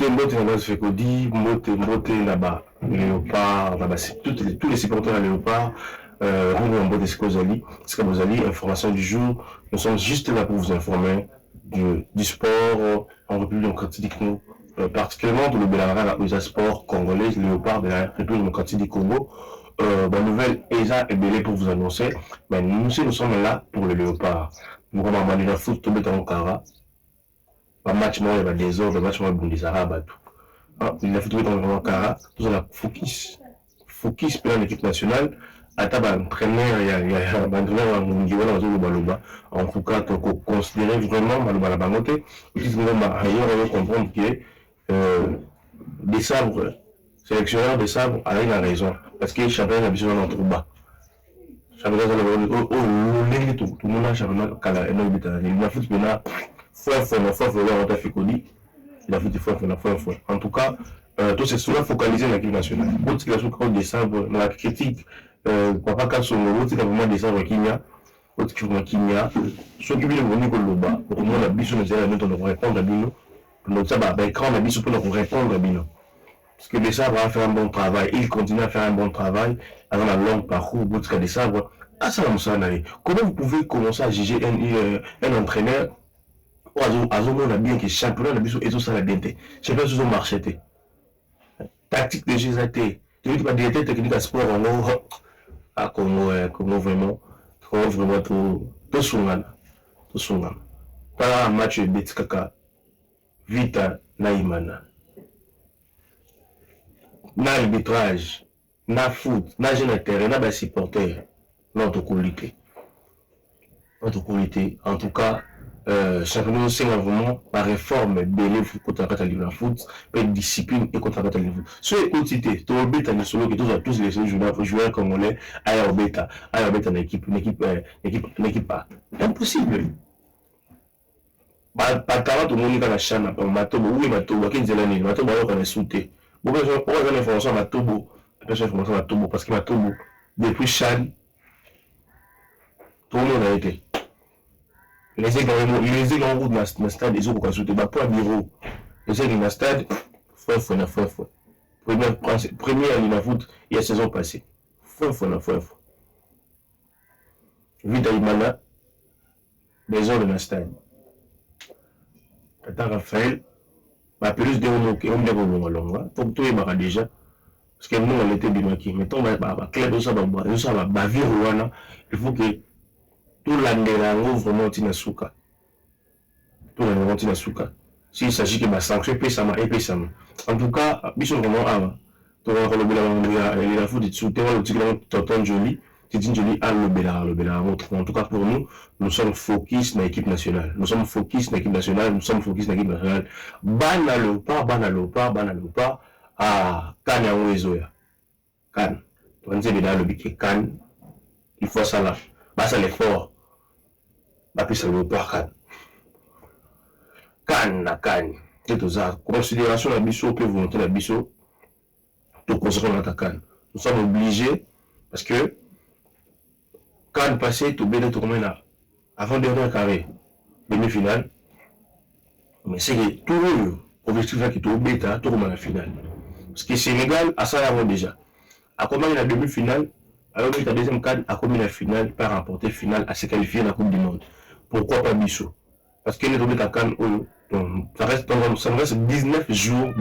Mbote na base Fekodi, Mbote là-bas, Léopard, là-bas, tous les supporters à Léopard, Mbote Skozali, information du jour. Nous sommes juste là pour vous informer du sport en République démocratique du Congo, particulièrement de le Belarara, le sport congolais, Léopard de la République démocratique du Congo. La nouvelle ESA est belée pour vous annoncer, mais nous aussi nous sommes là pour le Léopard. Nous avons demandé la foot tomber dans le Kara. Un match moi il y a des ordres, un match moi Bundesliga batou. Il a fait tomber dans le Kara, tout ça la focus pour l'équipe nationale. Ata ba entraîneur il y a un entraîneur mundial dans le Baloba. En tout cas, qu'on considérer vraiment Baloba la bangote. Et puis nous ailleurs on va comprendre que des sabres sélectionneur des sabres a une raison parce que champion a besoin d'entrer bas. Champion tout le monde a champion kala eno bita. Il a fait maintenant fois on a fait Kodi. Il a fait fois. En tout cas, tout c'est souvent focalisé dans l'équipe nationale. Autre que la sous des sabres dans la critique papa Kassongo, c'est vraiment des sabres Kenya. Autre que Kenya, ceux qui viennent venir au Loba, pour moi la biso nous allons nous répondre à Bino. Notre sabres ben quand la biso pour nous répondre à Bino. Parce que les sabres vont faire un bon travail, ils continuent à faire un bon travail avant la longue parcours, d'autres cas des sabres. Ah, ça va me comment vous pouvez commencer à juger un entraîneur on a bien que championnat de biso et tout ça la bien championnat sur son marché tactique de GZT tu veux pas directeur technique à sport en gros à Congo vraiment tout sungana pas un match de Betkaka Vita Naimana na arbitrage na foot na jeune terrain na ba supporter notre qualité en tout cas championnat c'est vraiment la réforme belé contre la livre foot et discipline et contre la livre sur les quantités to beta ni solo que tous les joueurs congolais aya beta na équipe impossible ba patara to monika na chana pa matobo oui matobo kinzela ni matobo yo kana sauter bon on va donner information matobo parce que matobo depuis Chan tout le monde a été les gens dans le stade ils ont consulté pour un bureau les gens dans le stade fois première ligne à foot il y a saison passée fois Vita Imana les gens dans le stade Tata Raphaël ma plus de on pour tout est déjà parce que nous on était bien qui mettons clair de ça va vivre il faut que tout l'andela vraiment tinasuka s'il s'agit que ma sanction en tout cas biso vraiment to va le la foot de tout le tonton joli à le en tout cas pour nous sommes focus dans l'équipe nationale nous sommes focus banalo pas à Kanya Wezoya Kan to nze de le biké Kan il faut ça là ça l'effort bapisa le pas Kan et tout ça considération la biso peut volonté la biso to consacrer notre Kan nous sommes obligés parce que Kan passé to bien tout comme là avant dernier carré demi-finale mais c'est que tout le objectif là qui to bêta tout comme la finale parce que Sénégal a ça avant déjà a comment la demi-finale alors que la deuxième cadre a commis la finale par remporter finale à se qualifier dans la Coupe du Monde. Pourquoi pas Bissau? Parce qu'il est tombé à Cannes, ça reste 19 jours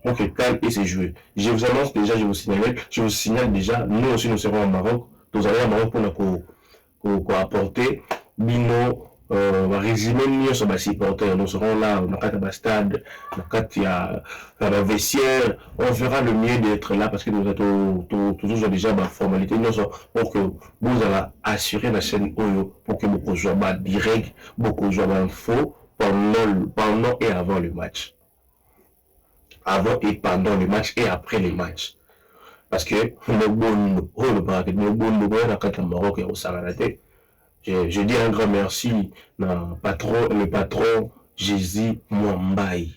pour que Cannes ait ses joueurs. Je vous annonce déjà, je vous signale déjà, nous aussi nous serons au Maroc, nous allons au Maroc pour apporter Bino, résumé mieux sur ma supporter. Nous serons là, dans le stade, dans le vestiaire. On fera le mieux d'être là parce que nous avons toujours déjà ma formalité. Pour que vous allez assurer la chaîne Oyo, pour que beaucoup de joueurs direct, beaucoup de joueurs info pendant et avant le match. Avant et pendant le match et après le match. Parce que le bon, le Maroc et au Saranaté. Je dis un grand merci le patron Jésus Mwambaye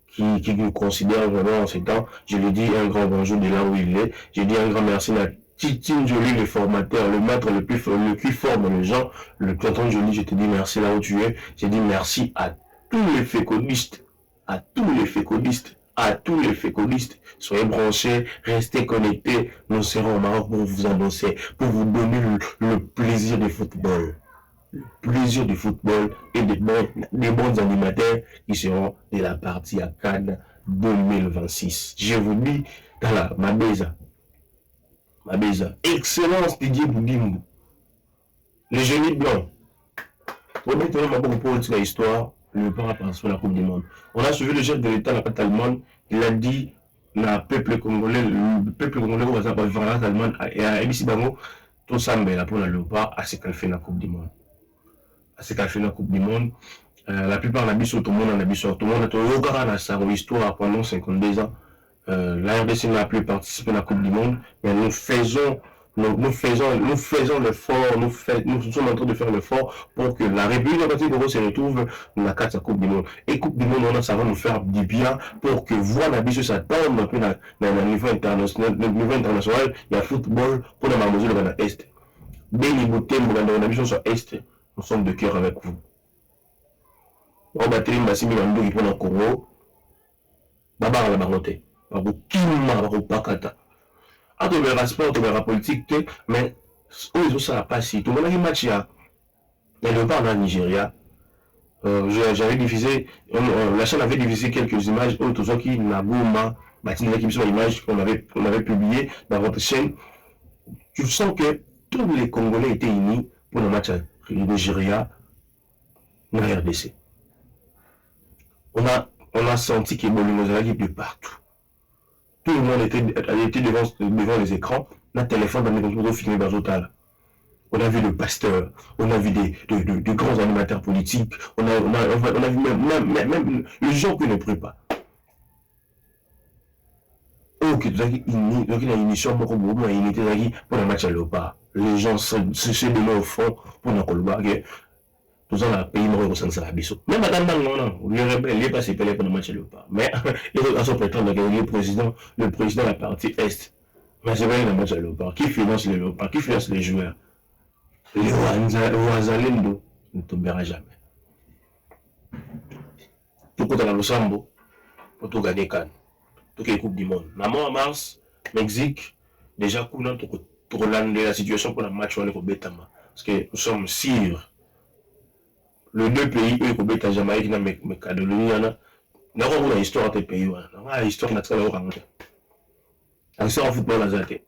qui nous considère vraiment en ces temps. Je lui dis un grand bonjour de là où il est. Je dis un grand merci à Titine Jolie, le formateur, le maître le plus qui forme les gens. Le tonton Jolie, je te dis merci là où tu es. Je dis merci à tous les fécondistes à tous les fécondistes, soyez branchés, restez connectés. Nous serons au Maroc pour vous annoncer, pour vous donner le plaisir du football. Le plaisir du football et des bons animateurs qui seront de la partie à Cannes 2026. Je vous dis, dans la Mabeza, excellence Didier Boudimou, les génies blancs. Pour maintenant, pour l'histoire, le pas à la Coupe du Monde. On a suivi le chef de l'État, la carte allemande, il a dit, le peuple congolais va voir la allemande, et à ABC Bango, tout ça, mais là, pour le léopard, à ce qu'elle fait la Coupe du Monde. À ce qu'elle fait la Coupe du Monde, la plupart n'habillent tout le monde, tout le monde est au regard à sa histoire pendant 52 ans. La RDC n'a plus participé à la Coupe du Monde, mais nous faisons l'effort, nous sommes en train de faire l'effort pour que la République démocratique du Congo se retrouve dans la carte de la Coupe du Monde. Et Coupe du Monde, ça va nous faire du bien pour que voir la bise s'attendre un peu dans le niveau international, il y a football pour la mesure de l'Est. Dès les beautés, dans la vision sur Est, nous sommes de cœur avec vous. On va tenir ma simile en deux qui prend le Congo, Baba la baroté, Bakima, Bakata. Ah, tu verras sport, tu verras politique, mais où ça n'a pas si. Tout le monde a dit match, mais le pas en Nigeria. J'avais diffusé, la chaîne avait diffusé quelques images, autres qui n'a Goma, qui sont images qu'on avait publiées dans votre chaîne. Tu sens que tous les Congolais étaient unis pour le match Nigeria dans la RDC. On a senti qu'il y a des de partout. Tout le monde était devant les écrans, un téléphone dans les computers filmés dans l'hôtel. On a vu le pasteur, on a vu de grands animateurs politiques, on a vu même les gens qui ne prient pas. Ok, il y a une émission pour le match à l'OPA. Les gens se donnaient au fond pour le colba. Tout ça, le pays mort au sein de la biseau. Même madame non, il n'est pas séparé pour le match à l'OPA. Mais il a son prétendre que le président de la partie Est. Mais c'est vrai le match à l'OPA. Qui finance les l'OPA? Qui finance les joueurs? Les Ouazalendo ne tombera jamais. Tout contre la Losambo, pour tout gagner Cannes. Toutes les Coupes du Monde. Maman en mars, Mexique, déjà, pour la situation pour le match, on est au Betama. Parce que nous sommes sûrs. Les deux pays, eux, au Betama, Jamaïque, mais Cadonie, nous avons une histoire entre les pays. Nous avons une histoire naturelle. La histoire en football, la zate.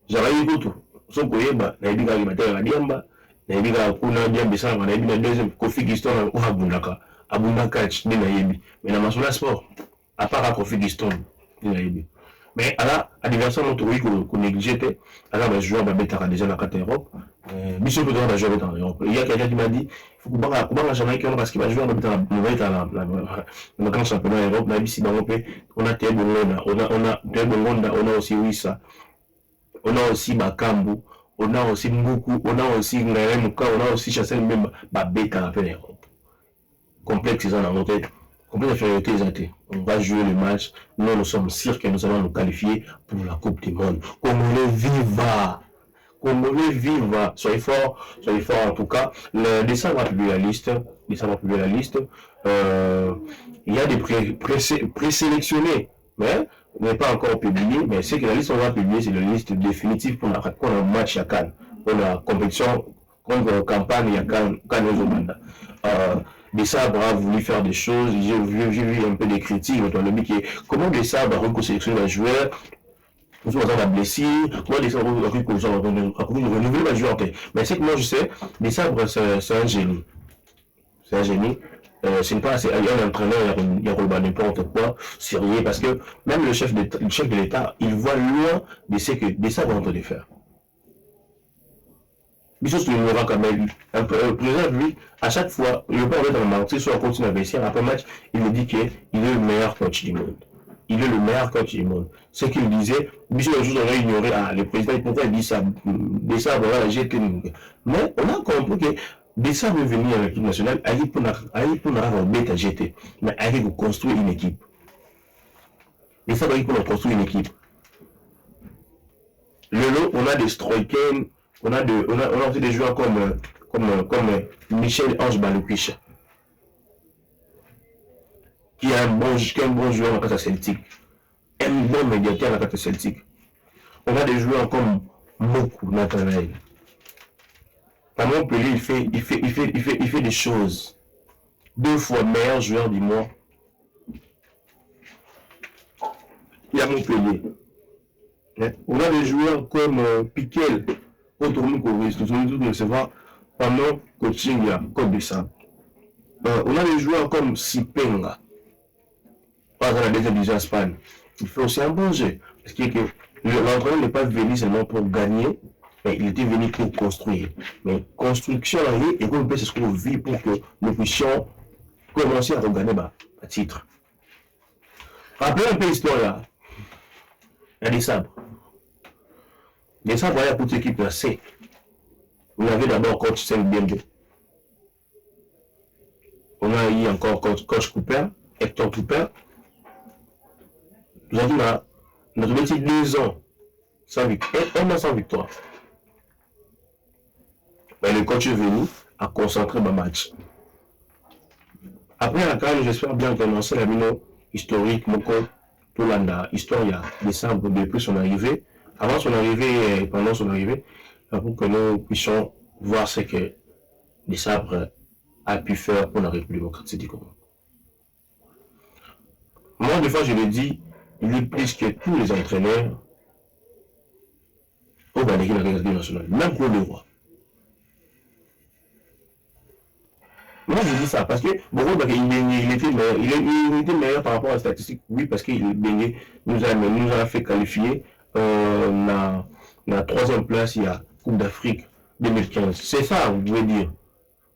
Jamaïque, tout. So koyeba na ebi ka limatera na diamba na ebi ka kuna diamba sana na ebi na deuxième Kofi Giston ko abundaka de na yebi mais na masula sport à part Kofi Giston de na yebi mais ala adversaire notre oui ko négliger ala ba joueur ba betaka déjà na carte Europe biso peut dans jouer en Europe il y a quelqu'un qui m'a dit il faut que banga Jamaïque parce qu'il va jouer dans le grand championnat Europe na bisi bango pe on a Tebongonda on a aussi Wissa. On a aussi Bakambu, on a aussi Mbuku, on a aussi Ngaremuka, on a aussi Chassel même Babeta en Europe. Complexe ils en ont noté. Complexe infériorité. On va jouer le match. Nous sommes sûrs que nous allons nous qualifier pour la Coupe du Monde. Congolais viva! Congolais viva! Soyez forts en tout cas. Le décembre va publier la liste. Il y a des présélectionnés, mais n'est pas encore publié, mais c'est que la liste qu'on va publier, c'est la liste définitive pour le match à Cannes, pour la compétition, contre la campagne à Cannes aux Ouganda. Desabre a voulu faire des choses, j'ai vu un peu des critiques, comment Desabre a reconstruit un joueur, nous sommes en la blessure, comment Desabre a renouveler un joueur. Mais c'est que moi je sais, Desabre c'est un génie. C'est un génie. C'est pas un entraîneur, il y a n'importe quoi, sérieux, parce que même le chef de l'État, il voit loin de ce que ça va en train de faire. Bisous sur le Laurent Kamel, le président, lui, à chaque fois, il ne peut pas dans le marché, soit continue à investir, après match, il me dit qu'il est le meilleur coach du monde. Il est le meilleur coach du monde. Ce qu'il disait, Bisous un jour, on a ignoré, le président, pourquoi il dit ça, voilà, j'ai été. Mais on a compris que Desabre veut venir à l'équipe nationale, il pour avoir un bête à jeter, mais il pour construire une équipe. Desabre pour construire une équipe. Le lot, on a des Stroiken, on a aussi des joueurs comme Michel Ange Baloukicha. qui a un bon joueur en carte Celtic, un bon médiateur en carte Celtic. On a des joueurs comme Moku Nathanaël. À Montpellier, il fait des choses. 2 fois meilleur joueur du mois. Il y a Montpellier. On a des joueurs comme Piquel, contre nous, nous recevoir pendant coaching à Côte de Sable. On a des joueurs comme Sipenga, pas dans la deuxième division Espagne. Il fait aussi un bon jeu. Parce que l'entraîneur n'est pas venu seulement pour gagner, mais il était venu pour construire. Mais construction, et comme c'est ce qu'on vit pour que nous puissions commencer à regagner à titre. Rappelez un peu l'histoire là. Il y a des sabres. Des sabres, il y a pour l'équipe là, C. Vous avez d'abord coach Saint Bienve. On a eu encore coach Cooper, Hector Cooper. Nous avons notre petit 2 ans sans victoire, 1 an sans victoire. Mais le coach est venu à concentrer ma match. Après la carrière, j'espère bien commencer la mino historique, mon compte, tout l'histoire, il y a des sabres depuis son arrivée, avant son arrivée et pendant son arrivée, pour que nous puissions voir ce que les sabres a pu faire pour la République démocratique du Congo. Moi, des fois, je le dis, il est plus que tous les entraîneurs au Gabon de la République nationale, même pour le roi. Moi, je dis ça parce que beaucoup il était meilleur par rapport à la statistique. Oui, parce qu'il nous a fait qualifier la 3e place il y a Coupe d'Afrique 2015. C'est ça, vous pouvez dire.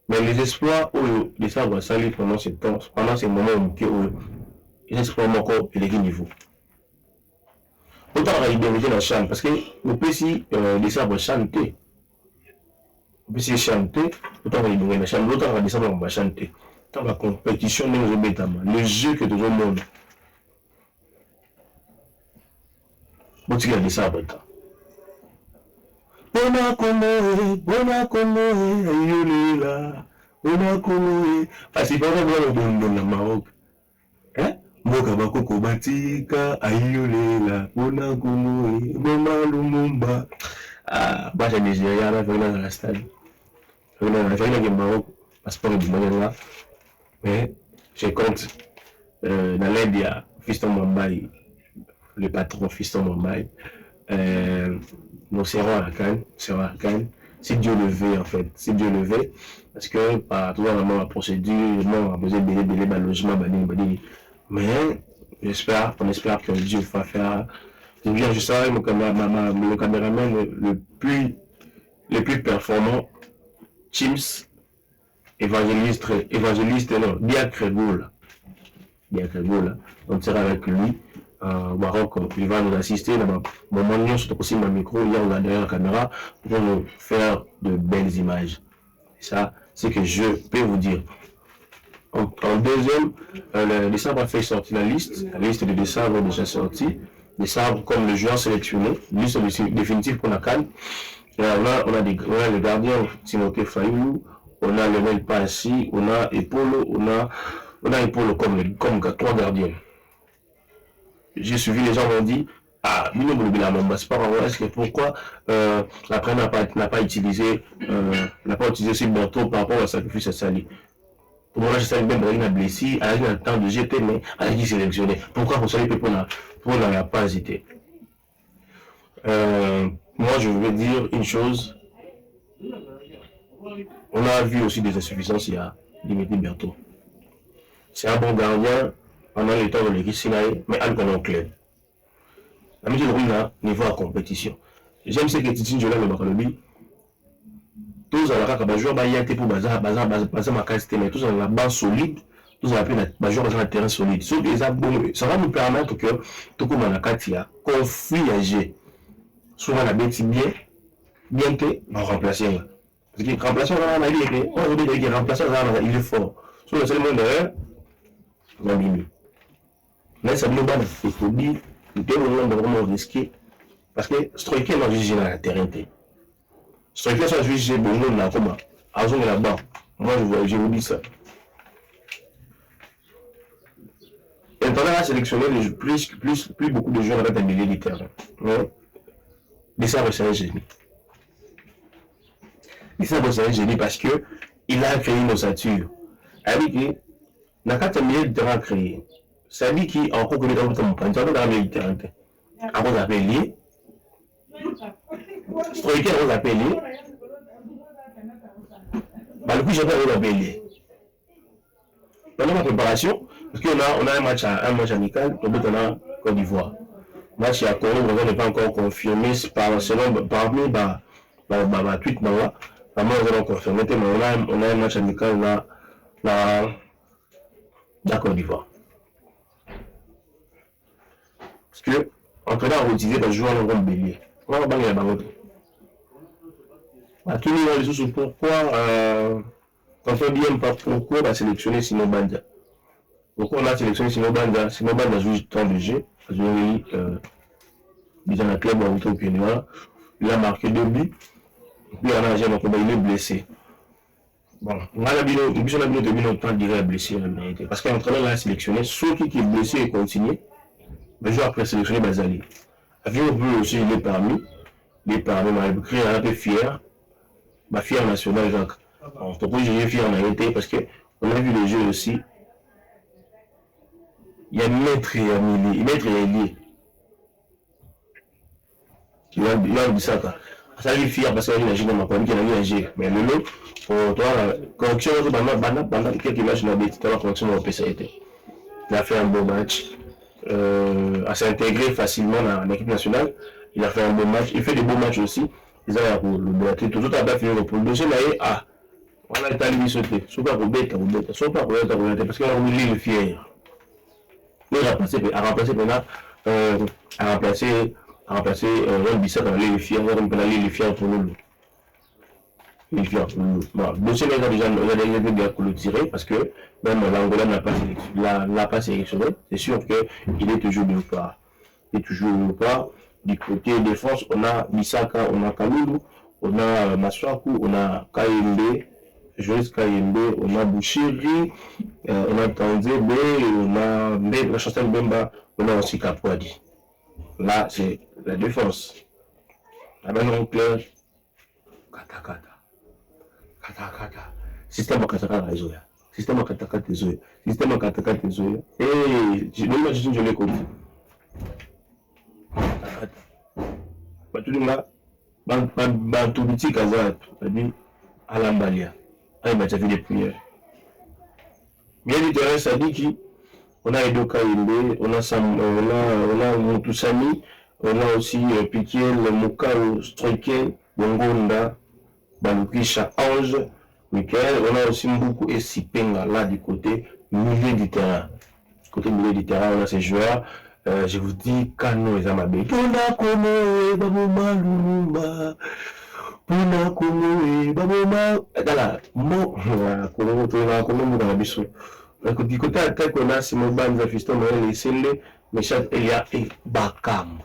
Mais les espoirs, les sabres salis pendant ces moments où les espoirs encore et les niveau. Autant il y a dans la chambre parce que le PC, les sabres chantent. Si chanter, autant va y la chambre, l'autre va descendre, on va chanter. Dans la compétition, le jeu que tout le monde. Bon, tu as dit ça après temps. Bona Komoe, Yolela, Bona Komoe. Parce que pas vraiment le Maroc. Hein? Moka Bakoko Batika, Ayolela, Bona Komoe, Bona Lumumba. Ah, bah, j'ai Nigeria, là, dans la stade. Je vais Maroc, passeport du moyen là, mais je compte dans l'aide, il y a Fiston Mambaye, le patron Fiston Mambaye. Nous serons à la Cannes, si Dieu le veut en fait, si Dieu le veut, parce que par tout la procédure, on a besoin de logement, mais on espère que Dieu va faire. Je serai le caméraman le plus performant. Chims, évangéliste, non, Diacre Goula. On sera avec lui au Maroc, il va nous assister. Mon moment, surtout aussi mon micro, il y a derrière la caméra pour nous faire de belles images. Ça, c'est que je peux vous dire. En deuxième, les sabres a fait sortir la liste des sabres déjà sortis, des sabres comme le joueur sélectionné, liste définitive pour la CAN. On a le gardien Timothée Fayou, on a Lionel Passi, on a Epolo, on a Epolo comme 3 gardiens. J'ai suivi, les gens m'ont dit, ah, c'est pas vrai, est-ce que pourquoi après n'a pas utilisé ce bateau par rapport au sacrifice à Sali. Pour moi, je savais bien qu'il a blessé, elle a eu le temps de jeter, mais elle a dit sélectionné. Pourquoi pour Sali pour n'a pas hésité? Moi, je veux dire une chose. On a vu aussi des insuffisances, il y a Dimitri Berthaud. C'est un bon gardien pendant les temps de l'équipe Sinaï, mais un canon clair. La mise de Runa, niveau à compétition. J'aime ce que Titi Jola le Bakalobi. Tous à la carte, joueur y a été pour Bazar ma qualité, mais tous à la base solide, tous à la joueur dans un terrain solide. Ça va nous permettre que tout comme on a Katia, conflit à G. Souvent la bête bien que on remplace. Parce que remplacer on a dit que on veut dire que remplacer il est fort. Sur le seul monde derrière, on a mis. Mais ça nous bat, il faut dire, nous devons vraiment risquer. Parce que Stroïké n'a jugé dans la terrain. Stroïké soit jugé bon nom là comment. Azon là-bas. Moi je vous dis ça. Intendant à sélectionner plus beaucoup de joueurs dans le milieu du terrain. Mais ça, c'est un génie. Et ça, c'est un génie parce que il a créé une ossature. Avec n'a qu'à milieu de terrain créé. Ça dit qu'il a encore connu dans le milieu du terrain. Avant d'appeler, Striker, on l'appelle. Le coup, j'ai pas appelé. Pendant ma préparation, parce qu'on a un match amical, on a Côte d'Ivoire. Match à Congo, on n'est pas encore confirmé parmi tweet là. Vraiment, on va confirmer, mais on a un match amical là, la Côte d'Ivoire. Parce que, entraîneur a utilisé pour jouer en grand bélier. On va banger la barotte. Tous les gens, pourquoi, quand on dit pas pourquoi on a sélectionné Sino Banda. Pourquoi on a sélectionné Sino Banda? Sino Banda joue tant de jeu. Déjà dans le club, il a marqué 2 buts. Puis il est blessé. Bon, on a le temps de blessé. Parce qu'un entraîneur l'a sélectionné, ceux qui est blessé et continue, le joueur après sélectionné Bazali. Avion bleu aussi, il est parmi. Il est parmi, il est un peu fier. Fier national, Jacques. Pourquoi j'ai fier en été? Parce qu'on a vu le jeu aussi. Il y a Maître et Amélie. Maître et Amélie. Il a dit ça. Ça lui fier parce qu'il a agi dans ma famille, il a agi. Mais le lot, pour toi, correction, pendant quelques matchs, il a dit que la correction au PCT. Il a fait un bon match. À s'intégrer facilement dans l'équipe nationale. Il a fait un bon match. Il fait des bons matchs aussi. Ils ont pour le battre. Tout a bien fini pour le deuxième. On a été allé sauter. Soit pas pour bête, soit pas pour bête, parce qu'on a voulu le fier. Il a remplacé maintenant, à remplacer Ron Bissat dans les fiers, on peut aller les fiers pour nous. Les fiers pour nous. Bon, dossier là déjà, on a déjà bien pour le tirer parce que même l'Angola n'a pas sélectionné. C'est sûr qu'il est toujours de part. Il est toujours de part. Du côté défense, on a Misaka, on a Kalulu, on a Maswaku, on a Kayembe, Joyce Kayembe, on a Bouchiri, on a Tanzebe, on a la Chantal Bemba, on a aussi Kapouadi. Là, c'est la défense. La main claire, Katakata. Système à Katakata réseau. Système à Katakata réseau. Système à Katakata réseau. Et je l'ai compris. Tout le monde, tout petit Kazat, c'est-à-dire à l'Ambalia. Il m'a fait des prières. Bien du terrain, ça dit qu'on a Edo Kaïmbe, on a Moutoussami, on a aussi Piquet, le Moukao, Stroiken, Bongonda, Balukisha, Ange, Michael, on a aussi Mboukou et Sipenga là du côté milieu du terrain. Côté milieu du terrain, on a ces joueurs. Je vous dis, Kano et Amabé. Pona Komo, Baboma, Lulumba. Pona Komo, Baboma. Voilà, moi, Komo, Komo, dans la bisso. Du côté attaque, on a Simon Banza, Fiston, les Sende, Méchat, Elia et Bakam.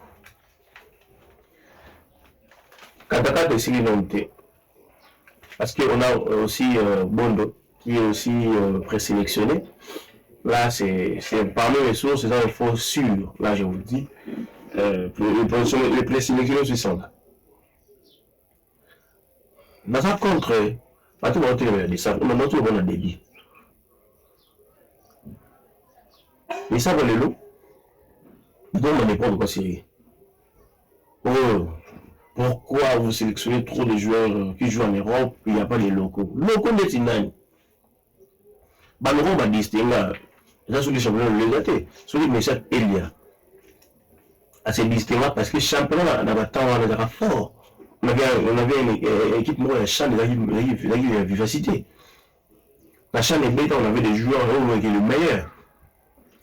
Kataka, c'est aussi l'inonté. Parce qu'on a aussi Bondo, qui est aussi présélectionné. Là, c'est parmi les sources, c'est un info sûr. Là, je vous dis, les présélectionnés, c'est ça. Dans un contre, pas tout le monde on a débit. Mais ça, va les lots. Donc, on n'est pas de quoi sérieux. Pourquoi vous sélectionnez trop de joueurs qui jouent en Europe, il n'y a pas les locaux? Locaux de Tinani. L'Europe va distinguer. Ça, sur les championnats de l'égalité. Sur les messages Elia. C'est distingué parce que le championnat n'a pas tant de fort. On avait une équipe moi, la chaîne, la vivacité. La chaîne est bête, on avait des joueurs qui étaient le meilleur.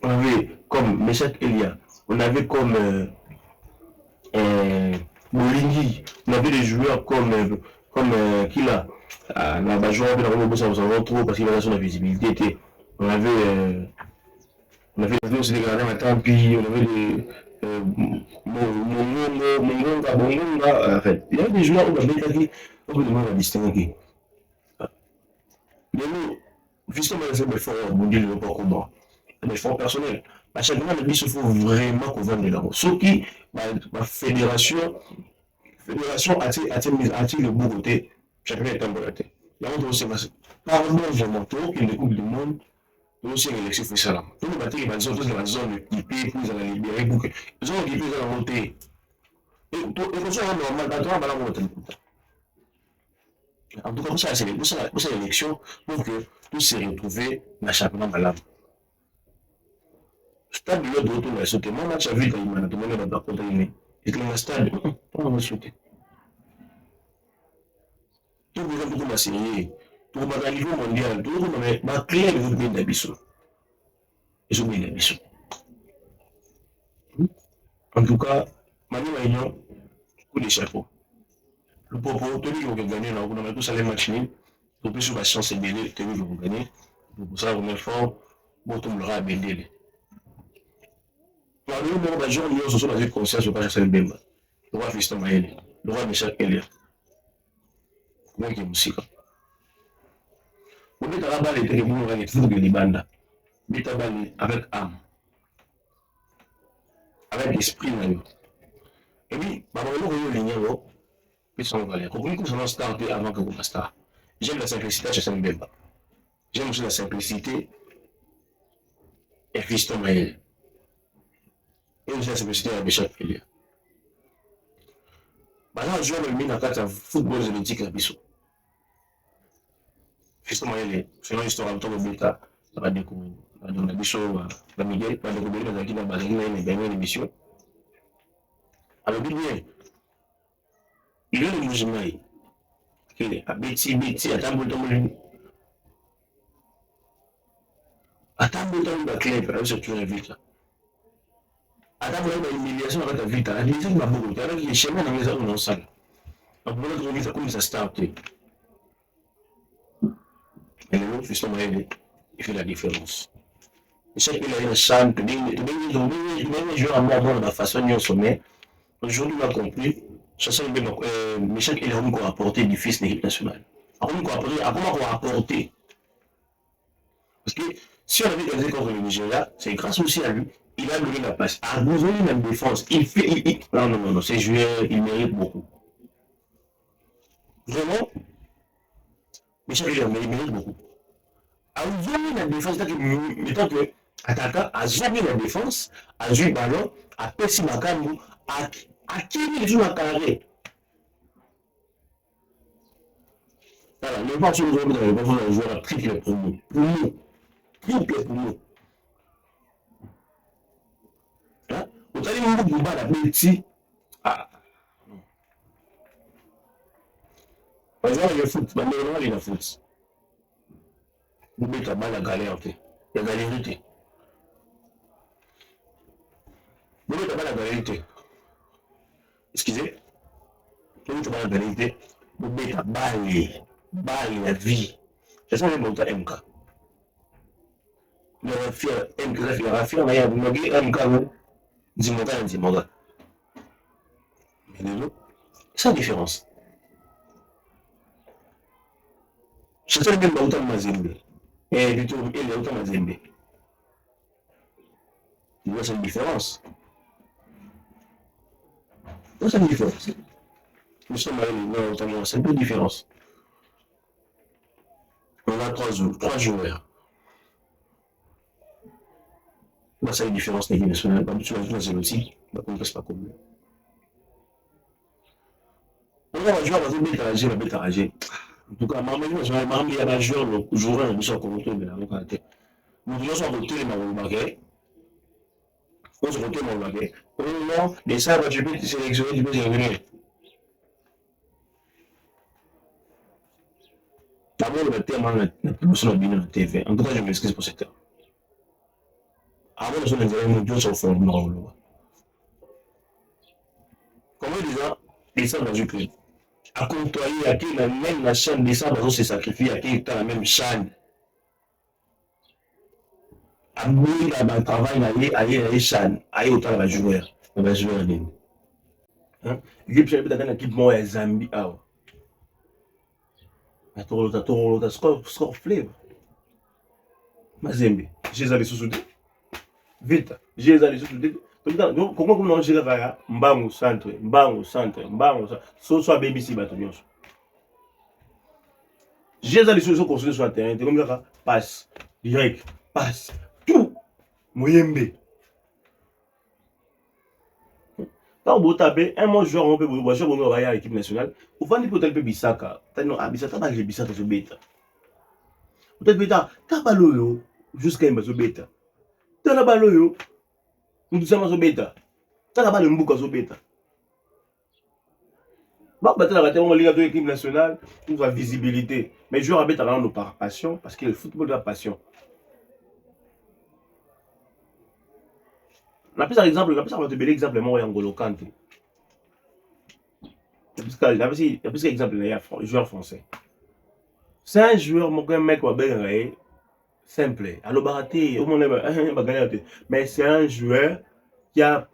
On avait comme Meshach Elia, on avait comme Molingi, on avait des joueurs comme Kila. La joueur de la Robo, ça vous en trop parce qu'il avait son visibilité. On avait aussi des gardiens à Tampi, on avait des Mongonga, en fait. Il y a des joueurs où on va distinguer. Mais nous, justement, c'est des efforts mondiaux, pas comment. Des efforts personnels. À chaque moment, il faut vraiment qu'on vende là. Ce qui, la fédération a-t-il le bon côté, chacun est en bon côté. Là, on doit aussi passer. Pardon, je m'entends qu'il y a une Coupe du Monde, nous aussi, l'élection fait ça là. Tout le matin, il va dire, tous la zone qui paye, puis ils vont libérer, pour que, ils ont qui paye, ils vont monter. Et comme ça, normal, dans toi, on va monter. En tout cas, pour ça, c'est l'élection, pour que tout se retrouve dans chaque malade. Stade de l'autre retour, sauté. Moi, match à vue, quand il m'a demandé de pas contre lui. Et que le stade, on va sauter. Tout le monde peut m'assigner. Tout le monde à niveau mondial, tout le monde m'a clair de vous bien d'habitude. Ils ont bien d'habitude. En tout cas, Manu Maïnion, coup de chapeau. Le propos, tout le monde qui gagner, on a tous allé match nul. Pour plus sur la chance de gagner, tout le monde qui gagner. Pour ça, on est fort. Bon, tout le monde a béni. Alors, nous, on va jouer, nous, ce sont des consciences, je ne vais pas chercher le Bemba. Le roi Fiston Maël, le roi Michel Elia. Moi qui est musique. Pour mettre la balle, il faut que tu fasses des bandes. Mettre la balle avec âme, avec esprit. Et puis, on va nous réunir, puis on va aller. Comme nous allons starter avant que vous passiez. J'aime la simplicité chez Bemba. J'aime aussi la simplicité et Fiston Maël. Et aussi la simplicité de Michel Elia. Maintenant, je vais me mettre dans le football zénétique à Bissot. Fiston Maël, c'est une histoire en tant que bêta. Ça va découvrir. On a Bissot, Miguel, va découvrir dans la base, il y a une émission. Alors, bien, il y a le mouvement. Il est à Betty, à Tambour, à Tambour, à Clé, à ce que tu invites. À Tambour, à l'humiliation avec la vite, à l'idée de ma boue, avec les chemins dans les hommes dans la salle. Donc, pour notre vie, ça commence à starter. Et l'autre, justement, il fait la différence. Et chaque il a une chante, même jouer à moi, de la façon dont on se met. Aujourd'hui, on a compris, Michel, il a encore apporté du fils de l'équipe nationale. Après, on va apporter. Parce que si on avait gagné contre le Nigeria, c'est grâce aussi à lui. Il a donné la passe. A besoin de la défense. Non, ces joueurs, ils méritent beaucoup. Vraiment, Michel, il mérite beaucoup. A besoin de la défense, mettons que attaquant a jamais la défense, a joué le ballon, a percé ma camou, a tiré les joueurs à carré. Voilà, le match nous avons dans le match, on a joué à triple pour nous. Triple pour nous. Vous allez me dire que la Betty. Ah. Par exemple, le foot, maintenant, il y a le foot. Vous mettez la balle à galère. Il y a la vérité. Vous mettez la balle à galère. Excusez. Vous mettez la balle à galère. Vous mettez la balle à vie. C'est ça le montant MK. Le raffier MK, le raffier, on a un MK. Dis-moi. Mais c'est la différence. Je sais bien autant Mazembe. Et du tout, il est autant Mazembe. Tu vois, c'est une différence. C'est une différence. Nous sommes allés autant, c'est une peu différence. On a trois joueurs. Là, c'est une différence l'équipe nationale. Tu vas jouer dans un outil, on ne passe pas comme lui. On va jouer dans un bête à rager. En tout cas, je vais jouer le joueur, nous sommes contre mais nous sommes contre les Marocains. On se retrouve dans le non, les sables, tu peux te sélectionner, tu peux y revenir. D'abord, le thème, la promotion de la TV. En tout cas, je m'excuse pour cette heure. Avant, nous sommes des gens sur le nord. Comment les sables dans Ukraine à côtoyer, à qui la même la chaîne des sables se sacrifie, à qui est la même chaîne. À mourir dans le travail, à aller chaîne, à aller autant de joueurs. On va jouer en ligne. L'équipe, j'ai peut-être une équipe moins Zambie. Score flavor. Mazembe. J'ai allé sous-souder. vite j'ai les donc comment on gère là mbango centre soit BBC batonion j'ai les solutions construites sur le terrain comme ça passe direct passe tout moyembe quand vous tapez un mois joueur on peut vous jouer on va à l'équipe nationale vous vendez peut-être peu bisaka ah bisaka pas j'ai bisaka sur bêta peut-être bêta t'as pas l'eau jusqu'à une bêta t'as pas l'eau nous sommes sur bêta t'as pas le mbouka sur bêta bon bah t'as raté on ligue de l'équipe nationale pour la visibilité mais joueur à bêta là par passion parce que le football de la passion la plus exemple la plus va te donner exemple moi Ngolo Kanté la plus exemple les joueurs français c'est un joueur mon mec va bien simple alors baraté au moins mais c'est un joueur qui a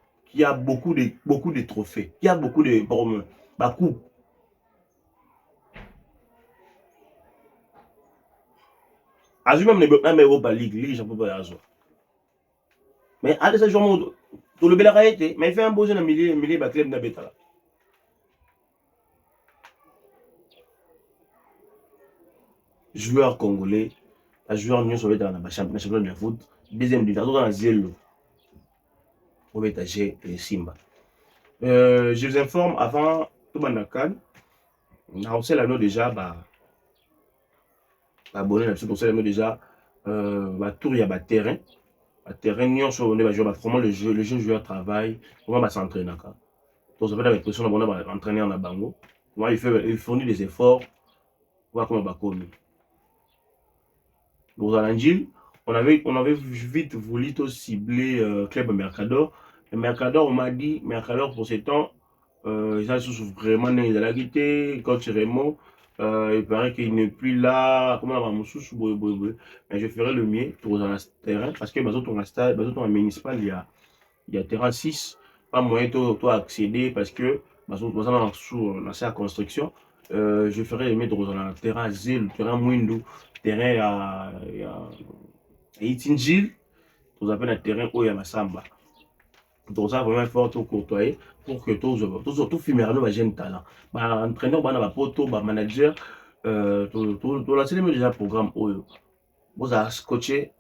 beaucoup de trophées qui a beaucoup de coups Azul même même Europa League j'en peux pas Azul mais à ce jour tout le bel arrêté mais il fait un beau jeu dans le milieu de club d'Abeta joueur congolais un joueur new sur dans la championnat de foot deuxième division dans la zéro au Bétagé et Simba je vous informe avant tout Banakan on sait l'anneau déjà abonné là-dessus pour ça l'anneau déjà tour il y a terrain nyonso on est jouer comment le jeune joueur travaille comment va s'entraîner donc ça fait l'impression on va entraîner en bango moi il fournit des efforts voir comment va commis donc dans l'Angile on avait vite voulu cibler club Mercador et Mercador on m'a dit Mercador pour ces temps ils ont vraiment dans la guité coach Raymond il paraît qu'il n'est plus là comment on va mais je ferai le mien pour dans le terrain parce que dans municipal il y a terrain 6 pas moyen de accéder parce que sous la construction je ferai le mien dans le terrain zéro terrain Mwindo terrain à Itingil on appelle un terrain où il y a Massamba donc ça vraiment fort au côtoyer pour que tout filmer nos jeunes talents entraîneur bana poto manager tout là c'est déjà programme oyo vous a coaché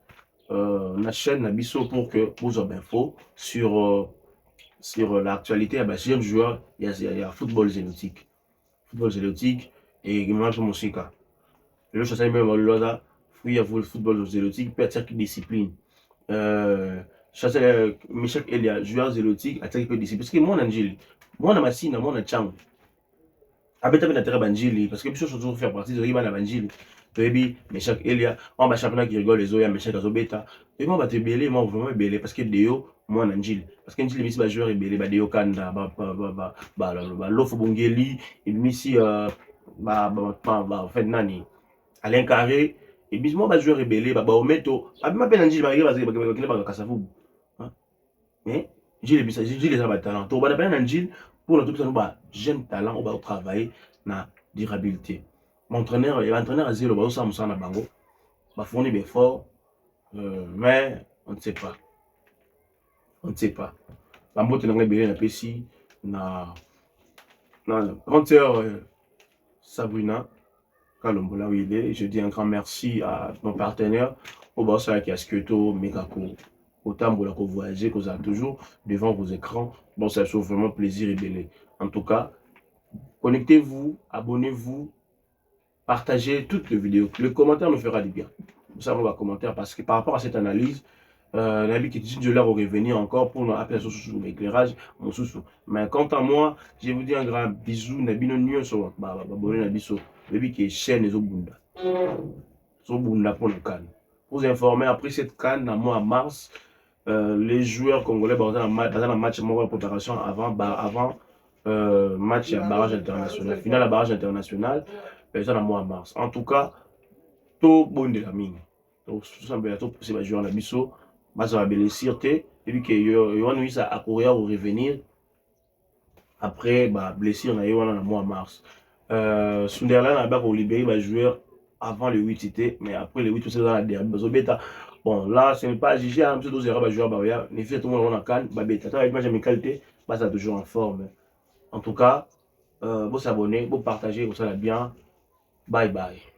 la chaîne Nabiso pour que vous avez info sur l'actualité à jeune joueur il y a football zénotique et match musique le chasseur même là il y a football zénotique peut être discipline chasseur Michel Elia joueur zélotique attaque peu discipline parce que moi Angeli moi na Massina moi na Chang abeta na terrain Banjili parce que biso toujours faire partie de Riba na Banjili baby Michel Elia on va championnat qui rigole les oya Michel Azobeta et moi ba te belé moi vraiment belé parce que Deo moi na Angeli parce que Angeli misi ba joueur belé ba Deo Kanda ba Lofo Bongeli et misi en fait nani Alain Carré et bis moi ba joueur rebelle ba ometo abi ma pena njili ba kile ba kasavu mais j'ai les talents to ba na njili pour notre personne ba jeune talent on va travailler na durabilité mon entraîneur et l'entraîneur a zéro ba ça musana bango ba fournir des efforts mais on ne sait pas la mbote na ngai na pesi na 30h Sabrina Kalombola où il est. Je dis un grand merci à nos partenaires, au Barça qui a Skyoto, Megako, au Tamboula qu'on voyager, qu'on a toujours devant vos écrans. Bon, ça fait vraiment plaisir et belé. En tout cas, connectez-vous, abonnez-vous, partagez toutes les vidéos. Le commentaire nous fera du bien. Ça, on va commenter parce que par rapport à cette analyse, Nabi qui dit de là revenir encore pour nous appeler sur l'éclairage, mon sous. Mais quant à moi, je vous dis un grand bisou, Nabi no nyo so babone Nabiso, Nabi qui est chaîne les Obunda. Obunda pour le Cannes. Pour vous informer, après cette Cannes, à mois mars, les joueurs congolais dans un match de préparation avant match à barrage international, finale à barrage international, dans le mois mars. En tout cas, tout bon de la mine. Donc, tout simplement, tout possible à jouer en Nabiso. Ça va blessure et puis que Yohan Nuis a courir ou revenir après blessure na Yohan en mois mars Sunderland a libéré joueur avant le 8 c'était mais après le 8 c'est dans la dernière beta Bon, là, ce n'est pas juger, un petit peu de joueur, bah, ouais, les filles, tout le monde a canne, bah, bête. Attends, avec moi, j'ai mes qualités, bah, ça toujours en forme. En tout cas, vous s'abonner, vous partager, vous ça bien. Bye bye.